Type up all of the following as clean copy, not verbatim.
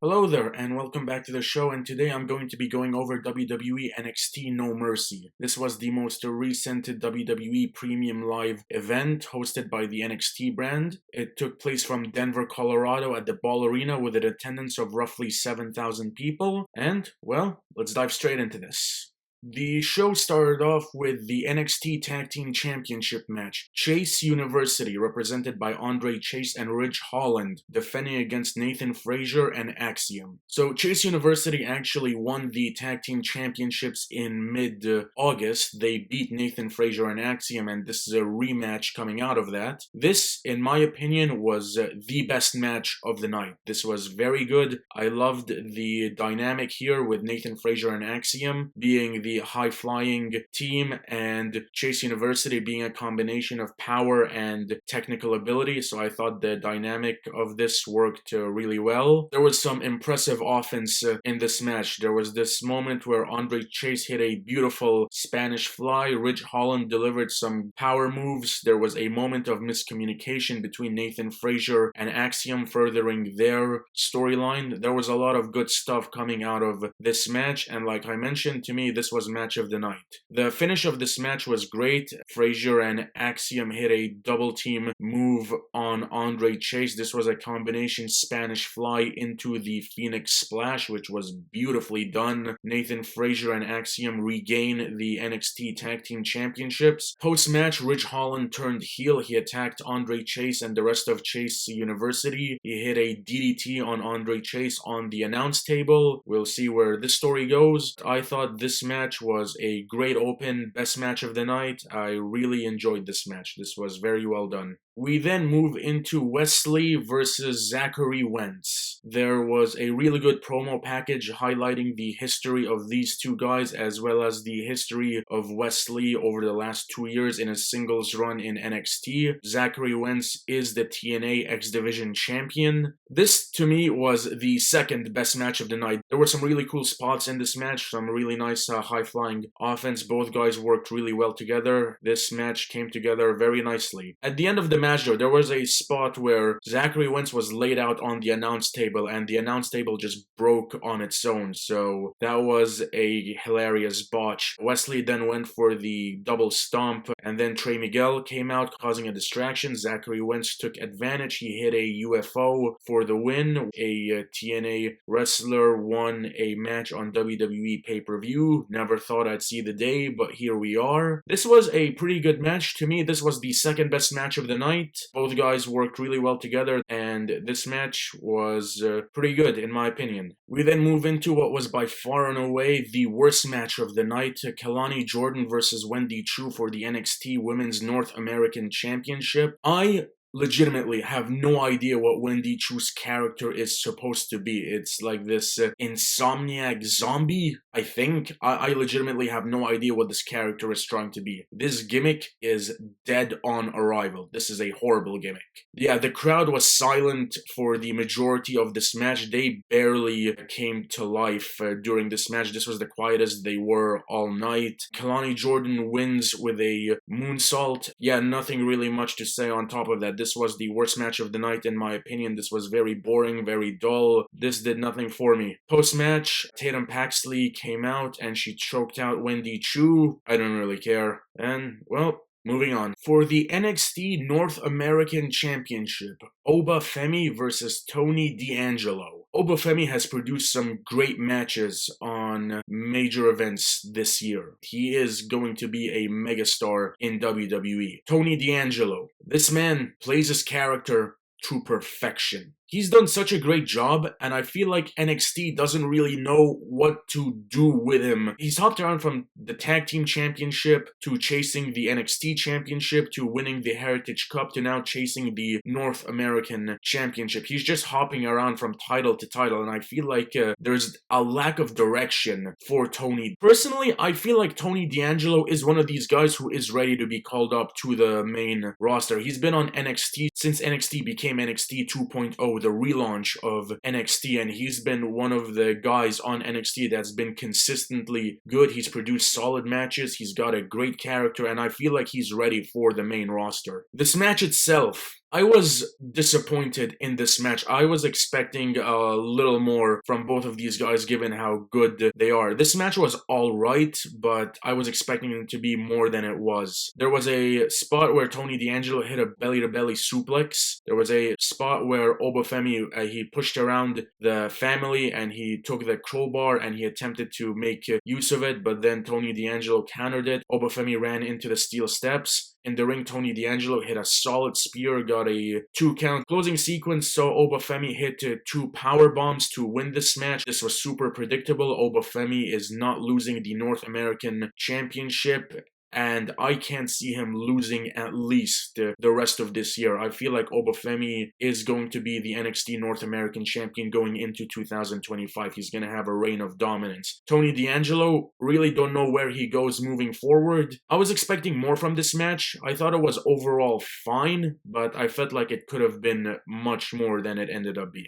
Hello there, and welcome back to the show, and today I'm going to be going over WWE NXT No Mercy. This was the most recent WWE Premium Live event hosted by the NXT brand. It took place from Denver, Colorado at the Ball Arena with an attendance of roughly 7,000 people, and, well, let's dive straight into this. The show started off with the NXT Tag Team Championship match. Chase University, represented by Andre Chase and Ridge Holland, defending against Nathan Frazier and Axiom. So Chase University actually won the Tag Team Championships in mid-August. They beat Nathan Frazier and Axiom, and this is a rematch coming out of that. This, in my opinion, was the best match of the night. This was very good. I loved the dynamic here with Nathan Frazier and Axiom being the high-flying team and Chase University being a combination of power and technical ability, so I thought the dynamic of this worked really well. There was some impressive offense in this match. There was this moment where Andre Chase hit a beautiful Spanish fly, Ridge Holland delivered some power moves, there was a moment of miscommunication between Nathan Frazier and Axiom furthering their storyline. There was a lot of good stuff coming out of this match, and like I mentioned, to me this was match of the night. The finish of this match was great. Frazier and Axiom hit a double team move on Andre Chase. This was a combination Spanish fly into the Phoenix Splash, which was beautifully done. Nathan Frazier and Axiom regain the NXT Tag Team Championships. Post-match, Ridge Holland turned heel. He attacked Andre Chase and the rest of Chase University. He hit a DDT on Andre Chase on the announce table. We'll see where this story goes. I thought this match was a great open, best match of the night. I really enjoyed this match. This was very well done. We then move into Wesley versus Zachary Wentz. There was a really good promo package highlighting the history of these two guys as well as the history of Wesley over the last 2 years in a singles run in NXT. Zachary Wentz is the TNA X Division champion. This, to me, was the second best match of the night. There were some really cool spots in this match, some really nice high-flying offense. Both guys worked really well together. This match came together very nicely. At the end of the match, though, there was a spot where Zachary Wentz was laid out on the announce table and the announce table just broke on its own, so that was a hilarious botch. Wesley then went for the double stomp and then Trey Miguel came out causing a distraction. Zachary Wentz took advantage. He hit a UFO for the win. A TNA wrestler won a match on WWE pay-per-view. Never thought I'd see the day, but here we are. This was a pretty good match. To me, this was the second best match of the night. Both guys worked really well together, and this match was pretty good in my opinion. We then move into what was by far and away the worst match of the night, Kelani Jordan versus Wendy Choo for the NXT Women's North American Championship. I legitimately have no idea what Wendy Choo's character is supposed to be. It's like this insomniac zombie, I think. I legitimately have no idea what this character is trying to be. This gimmick is dead on arrival. This is a horrible gimmick. Yeah, the crowd was silent for the majority of this match. They barely came to life during this match. This was the quietest they were all night. Kelani Jordan wins with a moonsault. Yeah, nothing really much to say on top of that. This was the worst match of the night in my opinion. This was very boring, very dull. This did nothing for me. Post-match, Tatum Paxley came out and she choked out Wendy Choo. I don't really care. And, well, moving on. For the NXT North American Championship, Oba Femi versus Tony D'Angelo. Oba Femi has produced some great matches on major events this year. He is going to be a megastar in WWE. Tony D'Angelo. This man plays his character to perfection. He's done such a great job, and I feel like NXT doesn't really know what to do with him. He's hopped around from the Tag Team Championship to chasing the NXT Championship to winning the Heritage Cup to now chasing the North American Championship. He's just hopping around from title to title, and I feel like there's a lack of direction for Tony. Personally, I feel like Tony D'Angelo is one of these guys who is ready to be called up to the main roster. He's been on NXT since NXT became NXT 2.0. The relaunch of NXT, and he's been one of the guys on NXT that's been consistently good. He's produced solid matches, he's got a great character, and I feel like he's ready for the main roster. This match itself, I was disappointed in this match. I was expecting a little more from both of these guys given how good they are. This match was alright, but I was expecting it to be more than it was. There was a spot where Tony D'Angelo hit a belly-to-belly suplex. There was a spot where Obafemi, he pushed around the family and he took the crowbar and he attempted to make use of it, but then Tony D'Angelo countered it. Obafemi ran into the steel steps. In the ring, Tony D'Angelo hit a solid spear, got a 2 count. Closing sequence saw Obafemi hit 2 power bombs to win this match. This was super predictable. Obafemi is not losing the North American Championship, and I can't see him losing at least the rest of this year. I feel like Obafemi is going to be the NXT North American Champion going into 2025. He's going to have a reign of dominance. Tony D'Angelo, really don't know where he goes moving forward. I was expecting more from this match. I thought it was overall fine, but I felt like it could have been much more than it ended up being.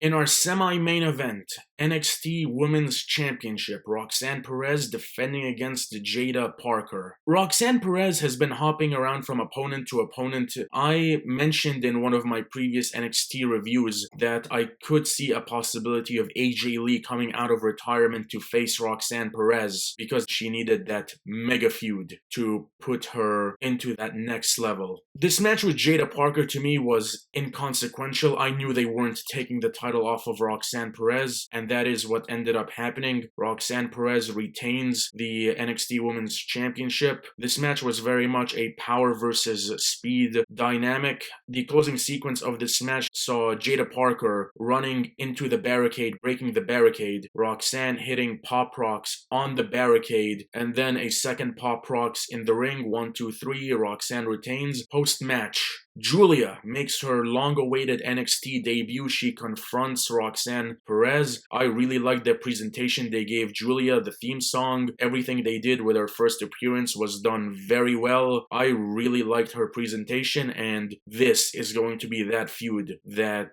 In our semi-main event, NXT Women's Championship, Roxanne Perez defending against Jada Parker. Roxanne Perez has been hopping around from opponent to opponent. I mentioned in one of my previous NXT reviews that I could see a possibility of AJ Lee coming out of retirement to face Roxanne Perez because she needed that mega feud to put her into that next level. This match with Jada Parker to me was inconsequential. I knew they weren't taking the title off of Roxanne Perez, and that is what ended up happening. Roxanne Perez retains the NXT Women's Championship. This match was very much a power versus speed dynamic. The closing sequence of this match saw Jada Parker running into the barricade, breaking the barricade, Roxanne hitting pop rocks on the barricade, and then a second pop rocks in the ring. 1, 2, 3. Roxanne retains. Post-match, Julia makes her long-awaited NXT debut. She confronts Roxanne Perez. I really liked the presentation they gave Julia, the theme song. Everything they did with her first appearance was done very well. I really liked her presentation, and this is going to be that feud that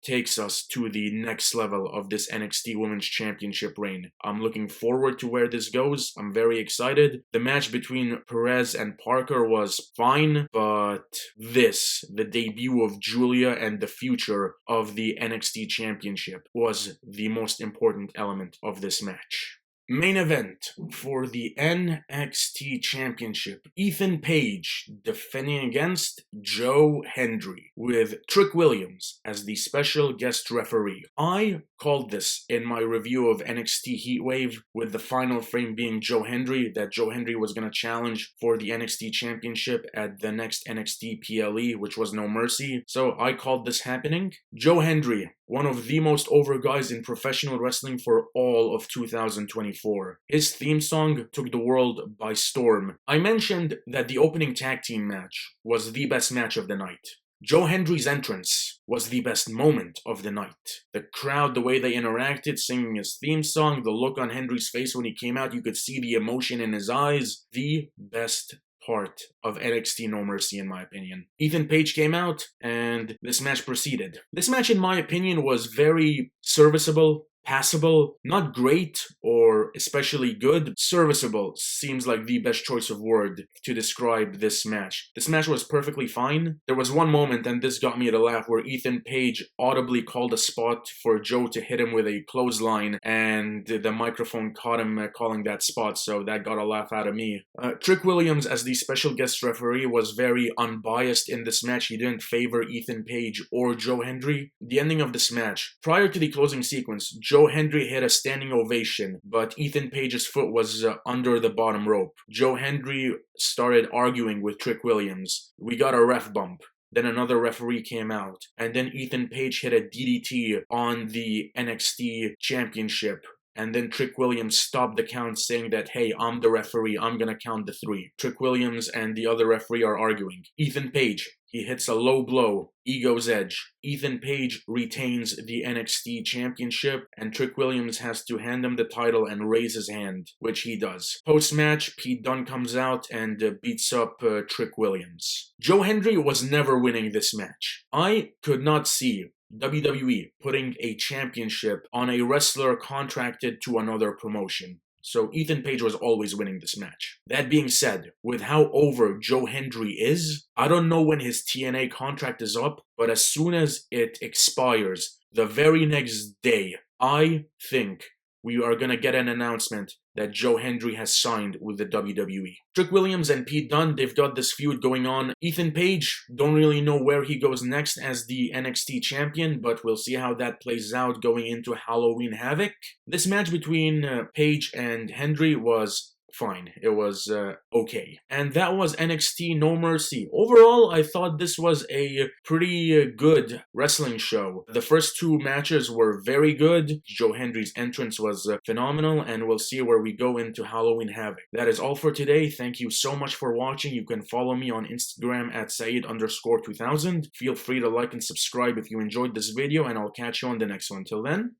takes us to the next level of this NXT Women's Championship reign. I'm looking forward to where this goes. I'm very excited. The match between Perez and Parker was fine, but the debut of Julia and the future of the NXT Championship was the most important element of this match. Main event for the NXT Championship. Ethan Page defending against Joe Hendry with Trick Williams as the special guest referee. I called this in my review of NXT Heatwave, with the final frame being Joe Hendry, that Joe Hendry was going to challenge for the NXT Championship at the next NXT PLE, which was No Mercy. So I called this happening. Joe Hendry, one of the most over guys in professional wrestling for all of 2024. His theme song took the world by storm. I mentioned that the opening tag team match was the best match of the night. Joe Hendry's entrance was the best moment of the night. The crowd, the way they interacted, singing his theme song, the look on Hendry's face when he came out, you could see the emotion in his eyes. The best part of NXT No Mercy, in my opinion. Ethan Page came out, and this match proceeded. This match, in my opinion, was very serviceable, passable, not great or especially good. Serviceable seems like the best choice of word to describe this match. This match was perfectly fine. There was one moment, and this got me to laugh, where Ethan Page audibly called a spot for Joe to hit him with a clothesline, and the microphone caught him calling that spot, so that got a laugh out of me. Trick Williams, as the special guest referee, was very unbiased in this match. He didn't favor Ethan Page or Joe Hendry. The ending of this match, prior to the closing sequence, Joe Hendry hit a standing ovation, but Ethan Page's foot was under the bottom rope. Joe Hendry started arguing with Trick Williams. We got a ref bump. Then another referee came out, and then Ethan Page hit a DDT on the NXT Championship. And then Trick Williams stopped the count, saying that, hey, I'm the referee, I'm gonna count the 3. Trick Williams and the other referee are arguing. Ethan Page, he hits a low blow, ego's edge. Ethan Page retains the NXT Championship, and Trick Williams has to hand him the title and raise his hand, which he does. Post-match, Pete Dunne comes out and beats up Trick Williams. Joe Hendry was never winning this match. I could not see WWE putting a championship on a wrestler contracted to another promotion. So Ethan Page was always winning this match. That being said, with how over Joe Hendry is, I don't know when his TNA contract is up, but as soon as it expires, the very next day, I think we are gonna get an announcement that Joe Hendry has signed with the WWE. Trick Williams and Pete Dunne, they've got this feud going on. Ethan Page, don't really know where he goes next as the NXT champion, but we'll see how that plays out going into Halloween Havoc. This match between Page and Hendry was fine. It was okay. And that was NXT No Mercy. Overall, I thought this was a pretty good wrestling show. The first two matches were very good. Joe Hendry's entrance was phenomenal, and we'll see where we go into Halloween Havoc. That is all for today. Thank you so much for watching. You can follow me on Instagram at Saeed_2000. Feel free to like and subscribe if you enjoyed this video, and I'll catch you on the next one. Till then,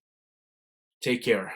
take care.